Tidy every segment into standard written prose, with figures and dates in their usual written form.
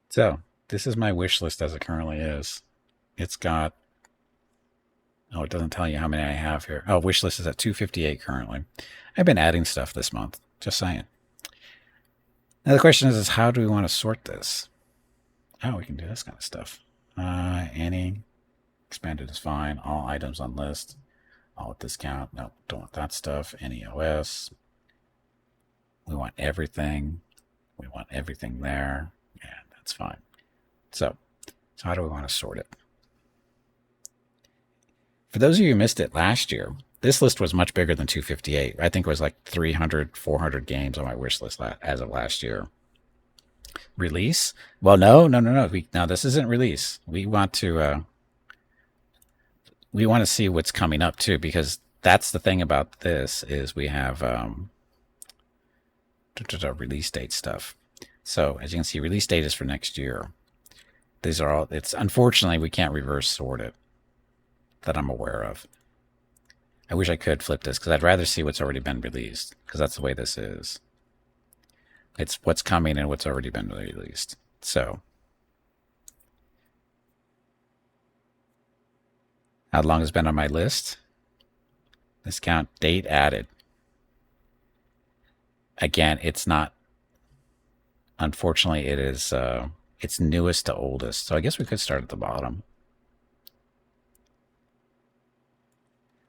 So this is my wish list as it currently is. It's got, oh, it doesn't tell you how many I have here. Oh, wish list is at 258 currently. I've been adding stuff this month. Just saying. Now the question is how do we want to sort this? Oh, we can do this kind of stuff. Any expanded is fine. All items on list. All with discount. No, don't want that stuff. Any OS. We want everything. We want everything there. Yeah, that's fine. So how do we want to sort it? For those of you who missed it last year, this list was much bigger than 258. I think it was like 300, 400 games on my wish list as of last year. Release? Well, no. No, this isn't release. We want to see what's coming up too, because that's the thing about this is we have release date stuff. So as you can see, release date is for next year. These are all. It's unfortunately we can't reverse sort it that I'm aware of. I wish I could flip this because I'd rather see what's already been released because that's the way this is. It's what's coming and what's already been released. So how long has been on my list? Discount date added. Again, it's not. Unfortunately, it is. It's newest to oldest. So I guess we could start at the bottom.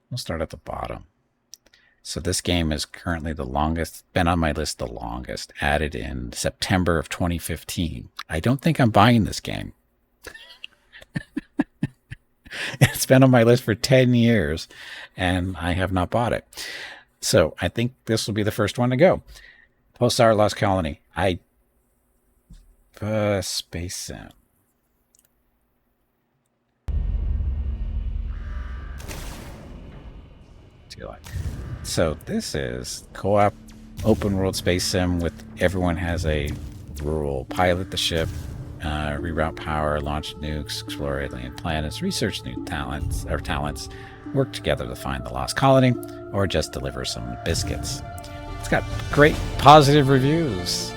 We'll start at the bottom. So this game is currently the longest, been on my list the longest, added in September of 2015. I don't think I'm buying this game. It's been on my list for 10 years, and I have not bought it. So I think this will be the first one to go. Pulsar Lost Colony. Space Sim. So this is co-op open world space sim with everyone has a role. Pilot the ship, reroute power, launch nukes, explore alien planets, research new talents, work together to find the lost colony, or just deliver some biscuits. It's got great positive reviews.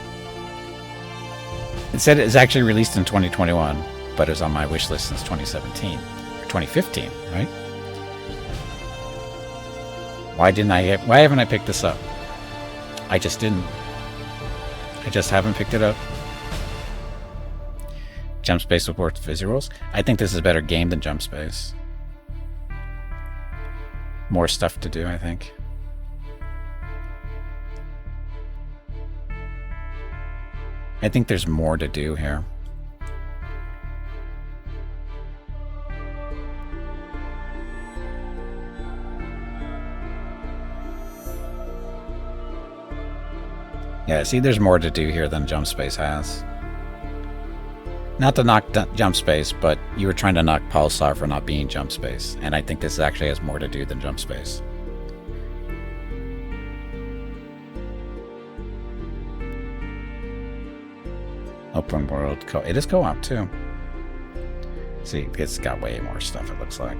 It said it's actually released in 2021, but it's on my wish list since 2017 or 2015, right? Why haven't I picked this up? I just didn't. I just haven't picked it up. Jump Space supports visuals. I think this is a better game than Jump Space. More stuff to do, I think. I think there's more to do here. Yeah, see, there's more to do here than Jump Space has. Not to knock Jump Space, but you were trying to knock Pulsar for not being Jump Space, and I think this actually has more to do than Jump Space. Open world, it is co-op too. See, it's got way more stuff, it looks like.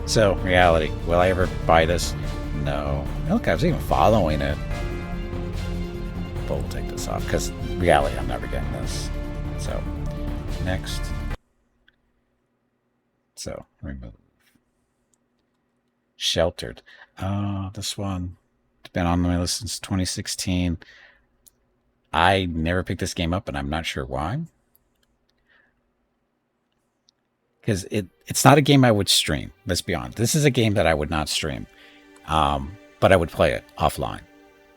So, reality, will I ever buy this? No. Look, I was even following it. But we'll take this off because reality, I'm never getting this. So, next. So, remove. Sheltered. Oh, this one. It's been on my list since 2016. I never picked this game up, and I'm not sure why. Because it's not a game I would stream. Let's be honest. This is a game that I would not stream. But I would play it offline.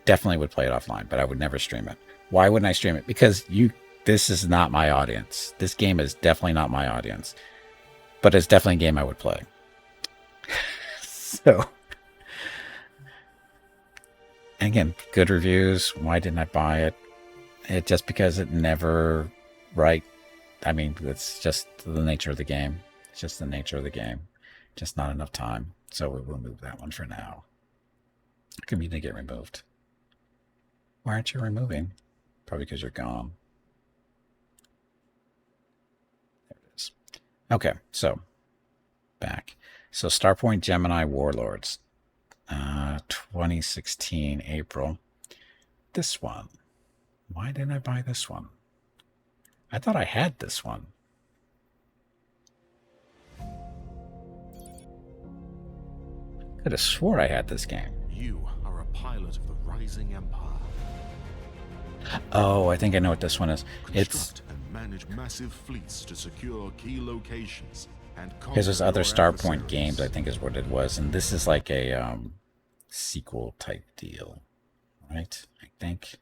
Definitely would play it offline, but I would never stream it. Why wouldn't I stream it? Because this is not my audience. This game is definitely not my audience. But it's definitely a game I would play. So, again, good reviews. Why didn't I buy it? Just because it never, right? I mean, it's just the nature of the game. It's just the nature of the game. Just not enough time. So we'll remove that one for now. Could need to get removed. Why aren't you removing? Probably because you're gone. There it is. Okay, so back. So Starpoint Gemini Warlords. 2016 April. This one. Why didn't I buy this one? I thought I had this one. Could have swore I had this game. You are a pilot of the rising empire. Oh, I think I know what this one is. Construct and manage massive fleets to secure key locations and Because there's other conquer Starpoint adversaries. games, I think is what it was. And this is like a sequel type deal. Right? I think.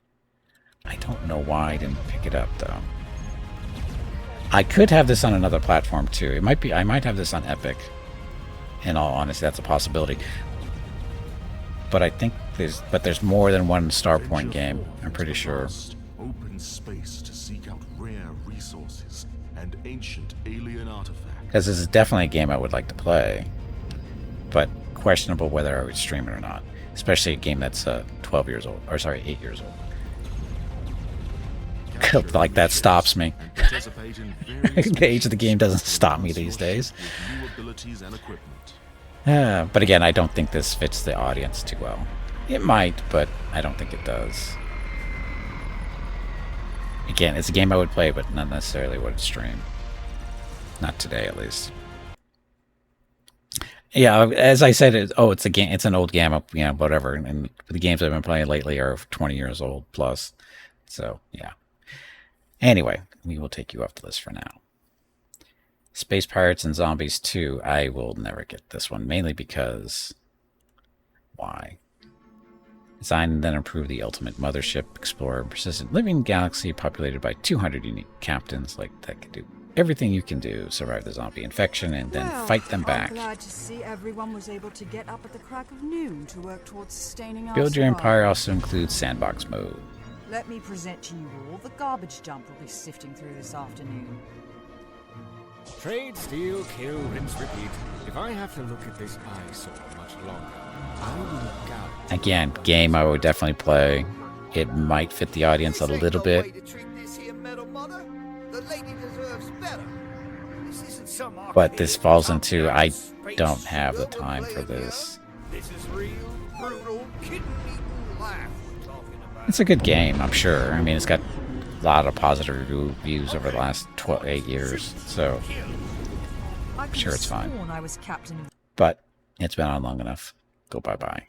I don't know why I didn't pick it up, though. I could have this on another platform, too. It might be. I might have this on Epic. In all honesty, that's a possibility. But I think there's more than one Starpoint game. I'm pretty sure. Open space to seek out rare resources and ancient alien artifacts. Because this is definitely a game I would like to play. But questionable whether I would stream it or not. Especially a game that's 12 years old. Or sorry, 8 years old. Like that stops me. The age of the game doesn't stop me these days. But again, I don't think this fits the audience too well. It might, but I don't think it does. Again, it's a game I would play, but not necessarily would stream. Not today, at least. Yeah, as I said, it's a game. It's an old game, whatever. And the games I've been playing lately are 20 years old plus. So yeah. Anyway, we will take you off the list for now. Space Pirates and Zombies 2. I will never get this one, mainly because why? Design and then improve the ultimate mothership, explore a persistent living galaxy populated by 200 unique captains that can do everything you can do, survive the zombie infection, and then fight them back. I'm glad to see everyone was able to get up at the crack of noon to work towards sustaining our Build your survival. empire also includes sandbox mode. Let me present to you all the garbage dump we'll be sifting through this afternoon. Trade, steal, kill, rinse, repeat. If I have to look at this eyesore much longer, I will gouge. Again, game I would definitely play. It might fit the audience a little bit. But this falls into I don't have the time for this. This is real, brutal, kitten-eating life we're talking about. It's a good game, I'm sure. I mean, it's got a lot of positive reviews over the last 8 years, so I'm sure it's fine. I was captain of But it's been on long enough. Go bye-bye.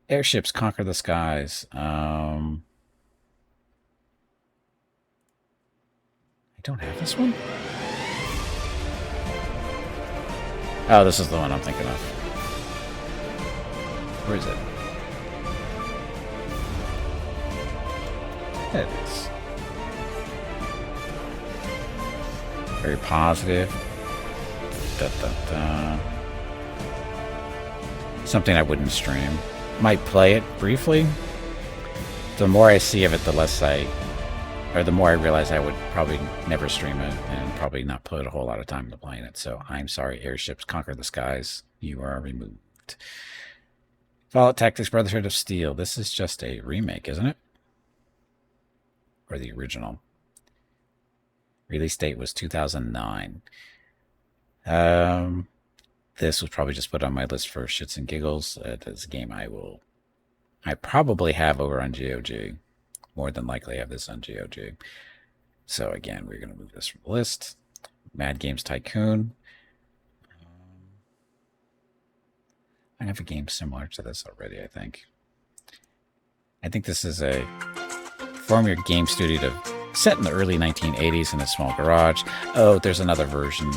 Airships conquer the skies. I don't have this one? Oh, this is the one I'm thinking of. Where is it? There it is. Very positive. Da, da, da. Something I wouldn't stream. Might play it briefly. The more I see of it, the more I realize I would probably never stream it and probably not put a whole lot of time into playing it. So I'm sorry, Airships Conquer the Skies. You are removed. Fallout Tactics Brotherhood of Steel. This is just a remake, isn't it? Or the original. Release date was 2009. This was probably just put on my list for shits and giggles. It's a game I probably have over on GOG. More than likely have this on GOG. So again, we're going to move this from the list. Mad Games Tycoon. I have a game similar to this already, I think. I think this is a form your game studio to set in the early 1980s in a small garage. Oh, there's another version.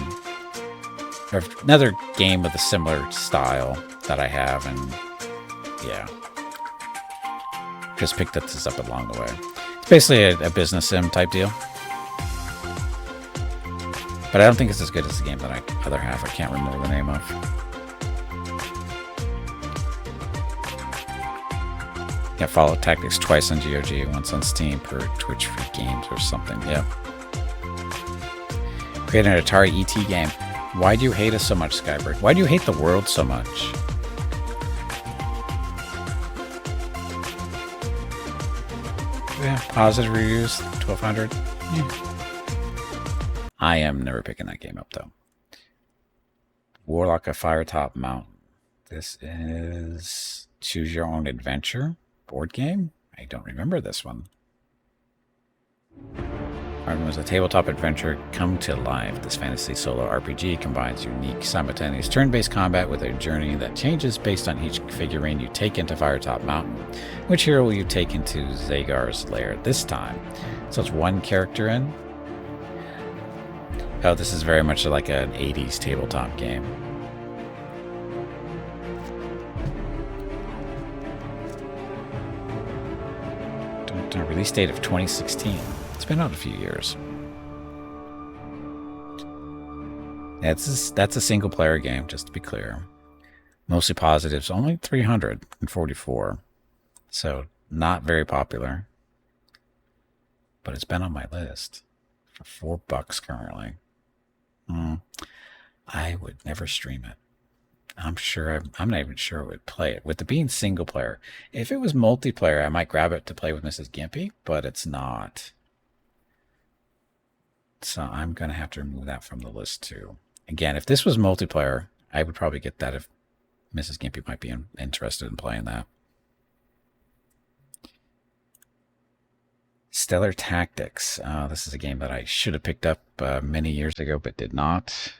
Or another game with a similar style that I have, and yeah. Just picked this up along the way. It's basically a business sim type deal. But I don't think it's as good as the game that other half I can't remember the name of. Yeah, Fallout Tactics twice on GOG, once on Steam per Twitch Free Games or something, yeah. Create an Atari ET game. Why do you hate us so much, Skybird? Why do you hate the world so much? Yeah, positive reviews, 1,200. Yeah. I am never picking that game up, though. Warlock of Firetop Mountain. This is Choose Your Own Adventure board game. I don't remember this one. Arden was a tabletop adventure come to life. This fantasy solo RPG combines unique, simultaneous turn-based combat with a journey that changes based on each figurine you take into Firetop Mountain. Which hero will you take into Zagar's lair this time? So it's one character in. Oh, this is very much like an 80s tabletop game. Release date of 2016. It's been out a few years. That's a single player game, just to be clear. Mostly positives, only 344. So not very popular. But it's been on my list for $4 currently. I would never stream it. I'm not even sure I would play it. With it being single player, if it was multiplayer, I might grab it to play with Mrs. Gimpy, but it's not. So I'm going to have to remove that from the list too. Again, if this was multiplayer, I would probably get that if Mrs. Gimpy might be interested in playing that. Stellar Tactics. This is a game that I should have picked up many years ago, but did not.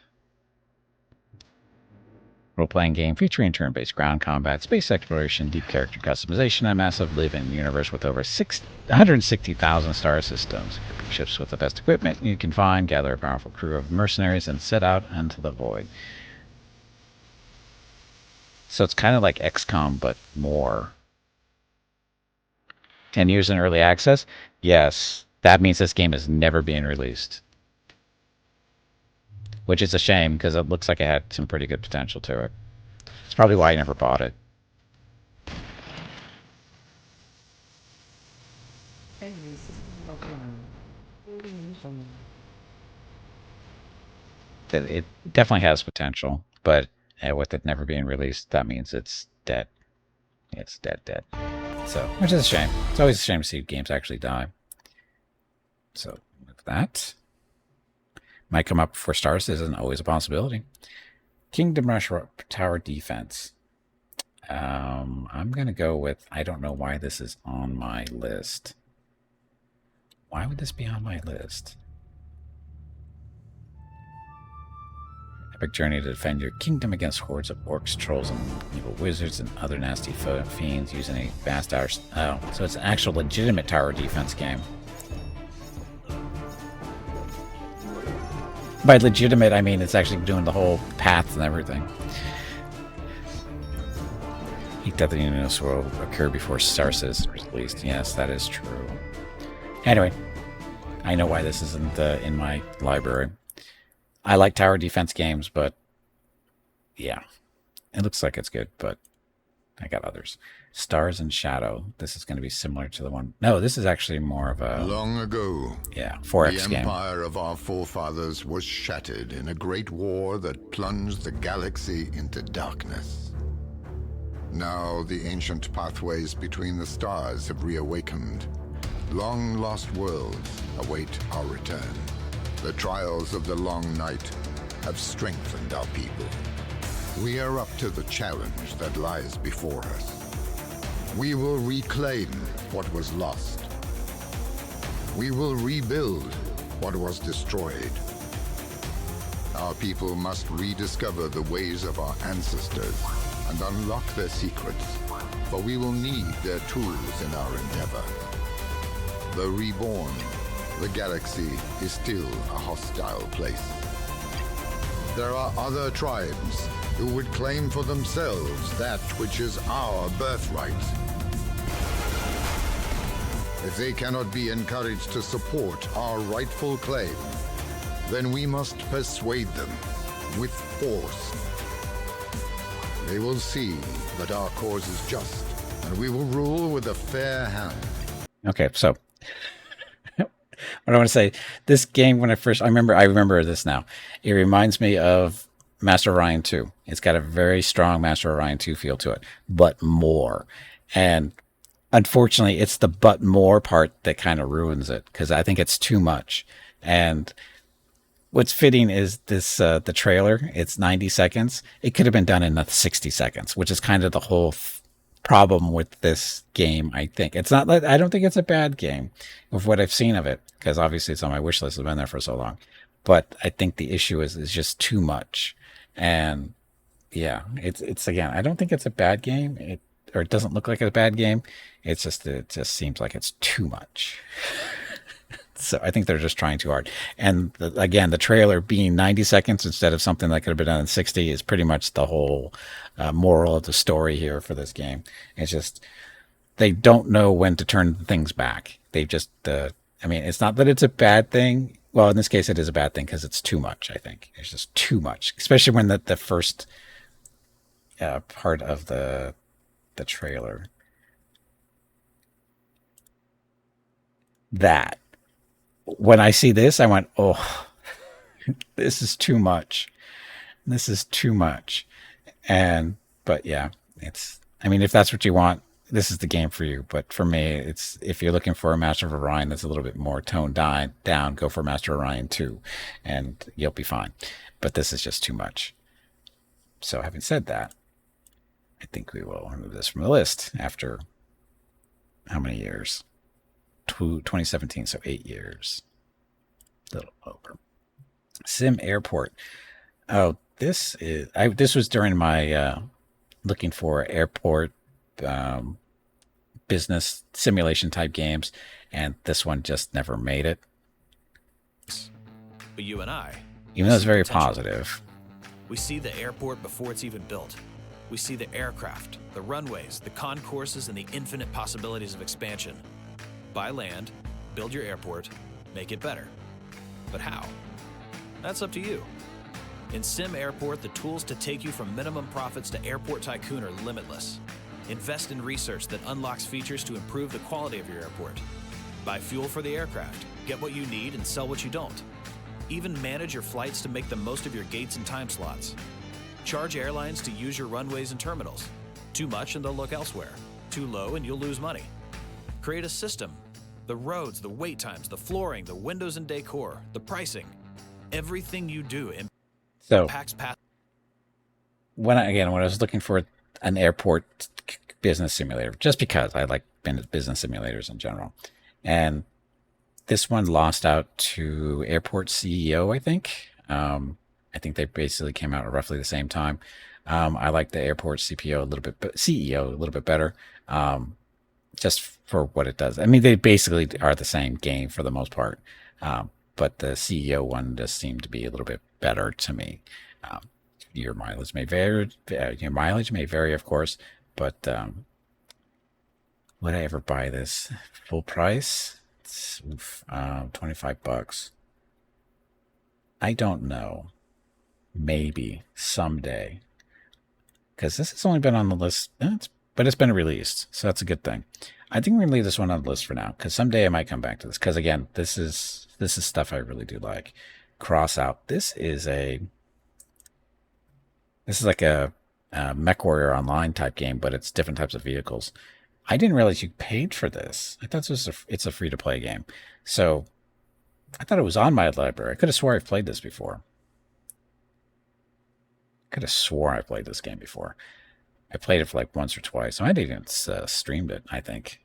Role-playing game featuring turn-based ground combat, space exploration, deep character customization, and a massive living universe with over 160,000 star systems. Ships with the best equipment you can find, gather a powerful crew of mercenaries, and set out into the void. So it's kind of like XCOM, but more. 10 years in early access? Yes. That means this game is never being released. Which is a shame, because it looks like it had some pretty good potential to it. It's probably why I never bought it. It definitely has potential, but with it never being released, that means it's dead. It's dead. So, which is a shame. It's always a shame to see games actually die. So, with that... Might come up before stars isn't always a possibility. Kingdom Rush Tower Defense. I'm going to go with... I don't know why this is on my list. Why would this be on my list? Epic journey to defend your kingdom against hordes of orcs, trolls, and evil wizards and other nasty fiends using a vast tower... Oh, so it's an actual legitimate tower defense game. By legitimate, I mean it's actually doing the whole paths and everything. Heat Death Universe will occur before Stars is released. Yes, that is true. Anyway, I know why this isn't in my library. I like tower defense games, but yeah, it looks like it's good, but I got others. Stars and Shadow. This is going to be similar to the one. No, this is actually more of a... Long ago, 4X the game. empire of our forefathers was shattered in a great war that plunged the galaxy into darkness. Now the ancient pathways between the stars have reawakened. Long-lost worlds await our return. The trials of the long night have strengthened our people. We are up to the challenge that lies before us. We will reclaim what was lost. We will rebuild what was destroyed. Our people must rediscover the ways of our ancestors and unlock their secrets, for we will need their tools in our endeavor. The reborn, the galaxy is still a hostile place. There are other tribes who would claim for themselves that which is our birthright. If they cannot be encouraged to support our rightful claim, then we must persuade them with force. They will see that our cause is just, and we will rule with a fair hand. Okay, so what I want to say, this game, when I remember this now. It reminds me of Master Orion 2. It's got a very strong Master Orion 2 feel to it, but more. And unfortunately, it's the but more part that kind of ruins it, because I think it's too much. And what's fitting is this the trailer. It's 90 seconds. It could have been done in 60 seconds, which is kind of the whole problem with this game. I think it's not. I don't think it's a bad game of what I've seen of it, because obviously it's on my wish list. It's been there for so long, but I think the issue is just too much. And yeah, it's again. I don't think it's a bad game. It doesn't look like a bad game. It just seems like it's too much. So I think they're just trying too hard. And again, the trailer being 90 seconds instead of something that could have been done in 60 is pretty much the whole moral of the story here for this game. It's just they don't know when to turn things back. They just, I mean, it's not that it's a bad thing. Well, in this case, it is a bad thing because it's too much, I think. It's just too much, especially when the first part of the trailer. That. When I see this, I went, oh, this is too much. This is too much. But yeah, I mean, if that's what you want, this is the game for you. But for me, if you're looking for a Master of Orion that's a little bit more toned down, go for Master of Orion 2 and you'll be fine. But this is just too much. So having said that, I think we will remove this from the list after how many years? 2017, so 8 years. A little over. Sim Airport. Oh, this was during my looking for airport business simulation type games, and this one just never made it. But you and I, even though it's see very potential. positive. We see the airport before it's even built. We see the aircraft, the runways, the concourses, and the infinite possibilities of expansion. Buy land, build your airport, make it better. But how? That's up to you. In Sim Airport, the tools to take you from minimum profits to airport tycoon are limitless. Invest in research that unlocks features to improve the quality of your airport. Buy fuel for the aircraft, get what you need and sell what you don't. Even manage your flights to make the most of your gates and time slots. Charge airlines to use your runways and terminals. Too much and they'll look elsewhere. Too low and you'll lose money. Create a system. The roads, the wait times, the flooring, the windows and decor, the pricing. Everything you do impacts path. When I was looking for an airport business simulator, just because I like business simulators in general, and this one lost out to Airport CEO, I think. I think they basically came out at roughly the same time. I like the Airport CEO a little bit, but CEO a little bit better. Just for what it does. I mean, they basically are the same game for the most part. But the CEO one just seemed to be a little bit better to me. Your mileage may vary, of course, but would I ever buy this full price? It's, $25. I don't know. Maybe someday, because this has only been on the list, but it's been released, so that's a good thing. I think we're gonna leave this one on the list for now, because someday I might come back to this. Because again, this is stuff I really do like. Cross out. This is like a Mech Warrior Online type game, but it's different types of vehicles. I didn't realize you paid for this. I thought it's a free to play game. So I thought it was on my library. I could have swore I've played this before. I played this game before. I played it for like once or twice. I might have even streamed it, I think,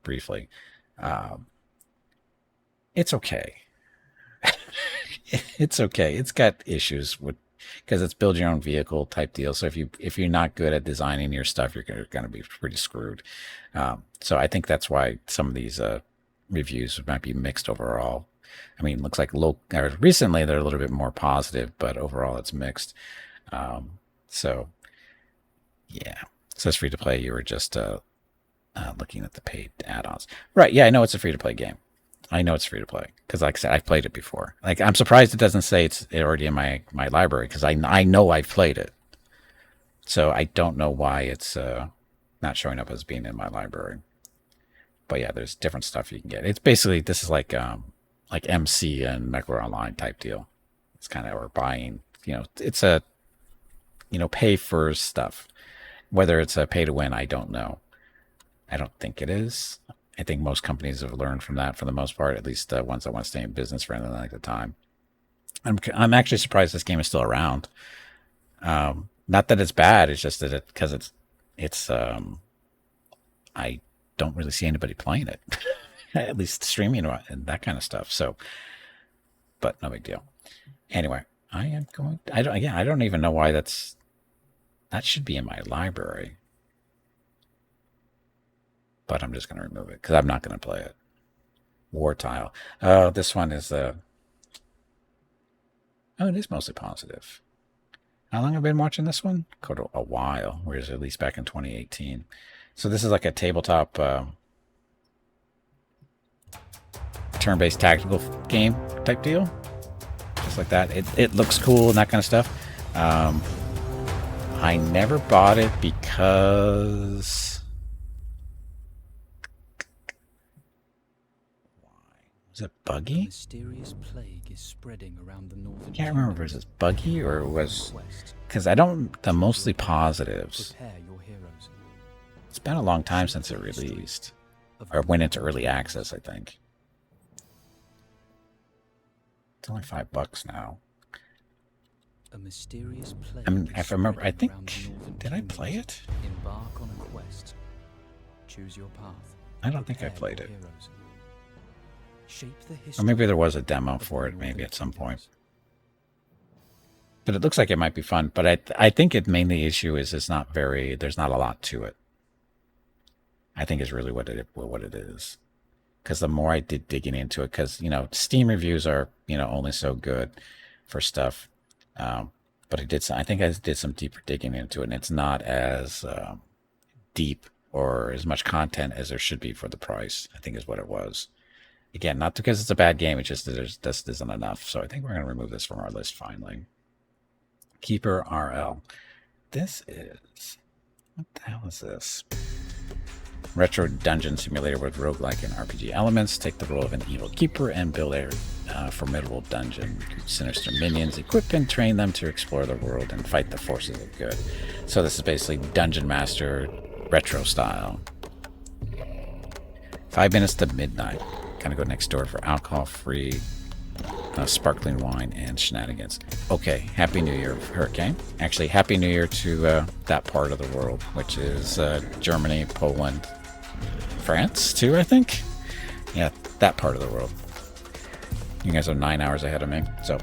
briefly. It's okay. It's okay. It's got issues because it's build your own vehicle type deal. So if you're not good at designing your stuff, you're going to be pretty screwed. So I think that's why some of these reviews might be mixed overall. I mean, it looks like recently they're a little bit more positive, but overall it's mixed. So yeah, it says free to play. You were just looking at the paid add-ons, right? Yeah, I know it's a free to play game. I know it's free to play because, like I said, I've played it before. Like, I'm surprised it doesn't say it's already in my library because I know I've played it. So I don't know why it's not showing up as being in my library. But yeah, there's different stuff you can get. It's basically, this is like MC and MechWarrior Online type deal. It's kind of, or buying, it's a, pay for stuff. Whether it's a pay to win, I don't know. I don't think it is. I think most companies have learned from that for the most part, at least the ones that want to stay in business for anything like the time. I'm actually surprised this game is still around. Not that it's bad, it's just that because it's I don't really see anybody playing it, at least streaming and that kind of stuff. So, but no big deal. Anyway, I am going. I don't even know why that should be in my library. But I'm just going to remove it because I'm not going to play it. War tile. Oh, this one is oh, it is mostly positive. How long have I been watching this one? Quite a while, whereas at least back in 2018. So this is like a tabletop turn-based tactical game type deal. Just like that. It looks cool and that kind of stuff. I never bought it because... Was it buggy? Mysterious plague is spreading around the northern. I can't remember if it was buggy or it was... Because I don't... The mostly positives. It's been a long time since it released. Or went into early access, I think. It's only $5 now. A mysterious plague. I mean, if I remember, I think... Did I play it? Embark on a quest. Choose your path. I don't think I played it. Shape the Or maybe there was a demo for it, maybe at some point. But it looks like it might be fun. But I think mainly issue is there's not a lot to it. I think is really what it is. Because the more I did digging into it, because, Steam reviews are, only so good for stuff. But I think I did some deeper digging into it, and it's not as deep or as much content as there should be for the price, I think is what it was. Again, not because it's a bad game, it's just that there just isn't enough. So I think we're going to remove this from our list finally. Keeper RL. This is... What the hell is this? Retro dungeon simulator with roguelike and RPG elements. Take the role of an evil keeper and build a formidable dungeon. Sinister minions. Equip and train them to explore the world and fight the forces of good. So this is basically Dungeon Master retro style. 5 minutes to midnight. Kind of go next door for alcohol-free sparkling wine and shenanigans. Okay, Happy New Year, Hurricane. Actually, Happy New Year to that part of the world, which is Germany, Poland, France, too, I think. Yeah, that part of the world. You guys are 9 hours ahead of me. So,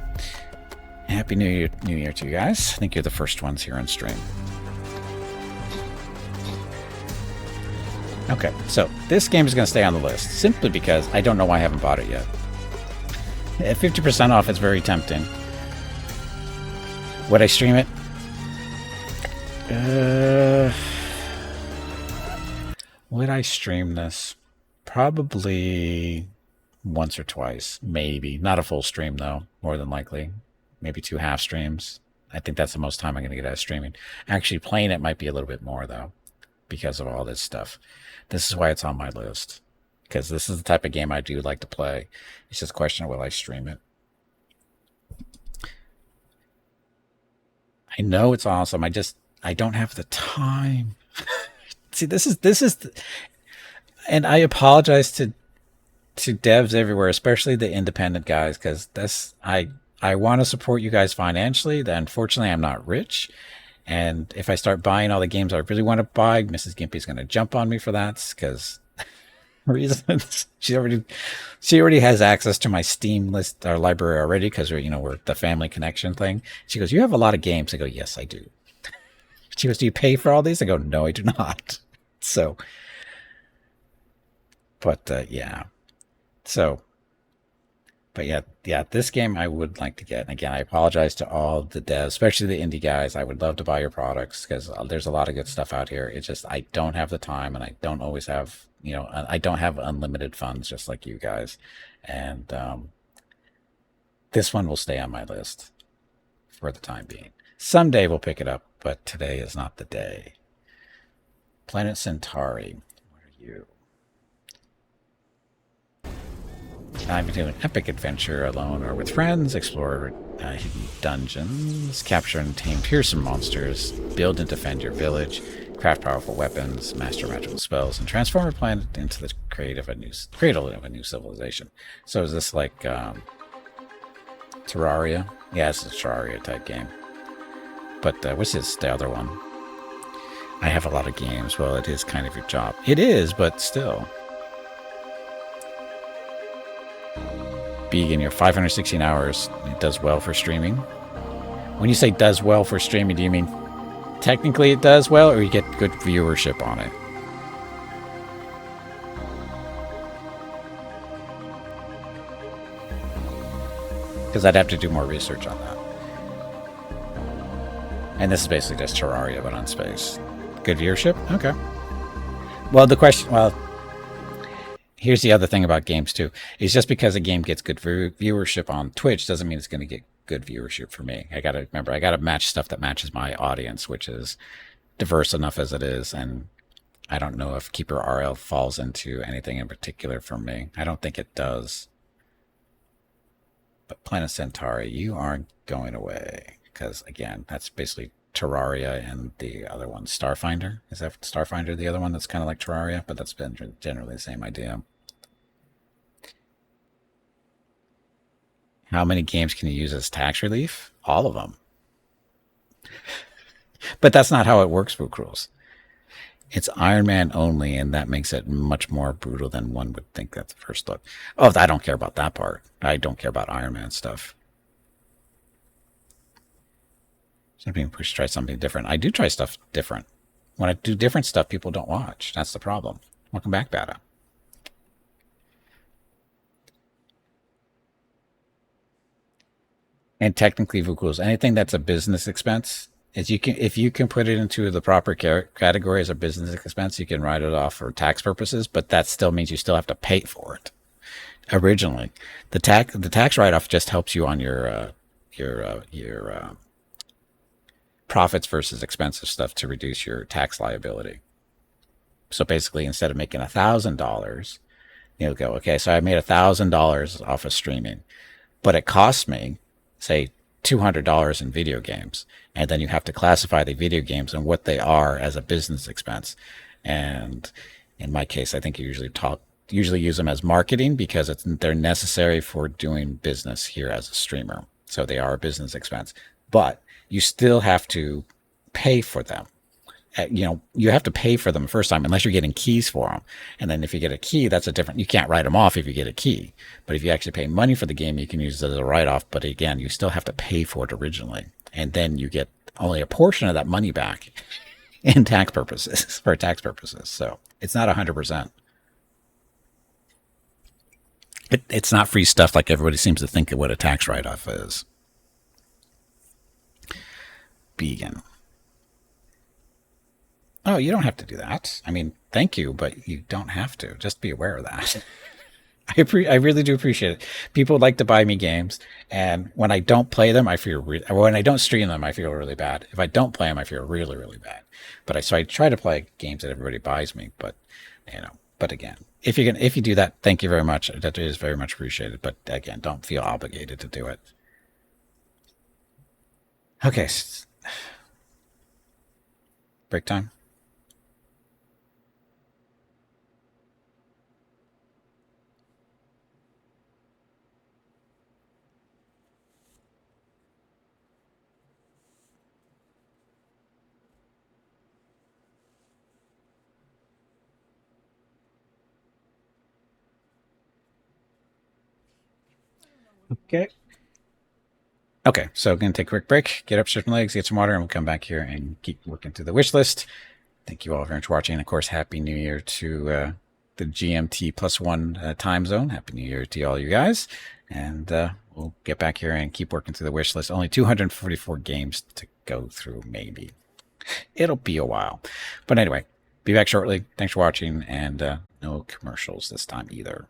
Happy New Year to you guys. I think you're the first ones here on stream. Okay, so this game is going to stay on the list simply because I don't know why I haven't bought it yet. At 50% off, it's very tempting. Would I stream it? Would I stream this? Probably once or twice, maybe. Not a full stream, though, more than likely. Maybe 2 half streams. I think that's the most time I'm going to get out of streaming. Actually, playing it might be a little bit more, though, because of all this stuff. This is why it's on my list. Because this is the type of game I do like to play. It's just a question of will I stream it. I know it's awesome. I don't have the time. See, this is and I apologize to devs everywhere, especially the independent guys, because I want to support you guys financially. Then unfortunately I'm not rich. And if I start buying all the games I really want to buy, Mrs. Gimpy's going to jump on me for that because reasons. She already has access to my Steam list, our library already, because we're the family connection thing. She goes, "You have a lot of games." I go, "Yes, I do." She goes, "Do you pay for all these?" I go, "No, I do not." So, but yeah. So, but yeah, this game I would like to get. And again, I apologize to all the devs, especially the indie guys. I would love to buy your products because there's a lot of good stuff out here. It's just I don't have the time, and I don't always have, I don't have unlimited funds just like you guys. And this one will stay on my list for the time being. Someday we'll pick it up, but today is not the day. Planet Centauri. What are you? Time to do an epic adventure alone or with friends, explore hidden dungeons, capture and tame fearsome monsters, build and defend your village, craft powerful weapons, master magical spells, and transform your planet into the cradle of a new civilization. So is this like Terraria? Yeah, it's a Terraria type game. But what's the other one? I have a lot of games. Well, it is kind of your job. It is, but still. Being your 516 hours, it does well for streaming. When you say does well for streaming, do you mean technically it does well, or you get good viewership on it? Because I'd have to do more research on that. And this is basically just Terraria, but on space. Good viewership? Okay. Well, the question, here's the other thing about games too. Is just because a game gets good viewership on Twitch doesn't mean it's going to get good viewership for me. I got to remember, I got to match stuff that matches my audience, which is diverse enough as it is. And I don't know if Keeper RL falls into anything in particular for me. I don't think it does. But Planet Centauri, you aren't going away. Because, again, that's basically Terraria and the other one, Starfinder. Is that Starfinder the other one that's kind of like Terraria? But that's been generally the same idea. How many games can you use as tax relief? All of them. But that's not how it works, Book Rules. It's Iron Man only, and that makes it much more brutal than one would think at the first look. Oh, I don't care about that part. I don't care about Iron Man stuff. Some people push try something different. I do try stuff different. When I do different stuff, people don't watch. That's the problem. Welcome back, Bada. And technically, Vukuls, anything that's a business expense, is you can, if you can put it into the proper category as a business expense, you can write it off for tax purposes. But that still means you still have to pay for it. Originally, the tax write-off just helps you on your profits versus expenses stuff to reduce your tax liability. So basically, instead of making $1,000, you'll go, okay, so I made $1,000 off of streaming, but it cost me, say, $200 in video games. And then you have to classify the video games and what they are as a business expense. And in my case, I think you usually use them as marketing because they're necessary for doing business here as a streamer. So they are a business expense. But you still have to pay for them. You have to pay for them the first time unless you're getting keys for them. And then if you get a key, that's a different, you can't write them off if you get a key. But if you actually pay money for the game, you can use it as a write-off. But again, you still have to pay for it originally. And then you get only a portion of that money back in tax purposes, for tax purposes. So it's not 100%. It's not free stuff like everybody seems to think of what a tax write-off is. Vegan. Oh, you don't have to do that. I mean, thank you, but you don't have to. Just be aware of that. I really do appreciate it. People like to buy me games, and when I don't play them, when I don't stream them, I feel really bad. If I don't play them, I feel really, really bad. But I try to play games that everybody buys me. But but again, if you do that, thank you very much. That is very much appreciated. But again, don't feel obligated to do it. Okay. Break time. Okay, so I'm going to take a quick break, get up, stretch my legs, get some water, and we'll come back here and keep working through the wish list. Thank you all very much for watching. And of course, Happy New Year to the GMT +1 time zone. Happy New Year to all you guys. And we'll get back here and keep working through the wish list. Only 244 games to go through, maybe. It'll be a while. But anyway, be back shortly. Thanks for watching, and no commercials this time either.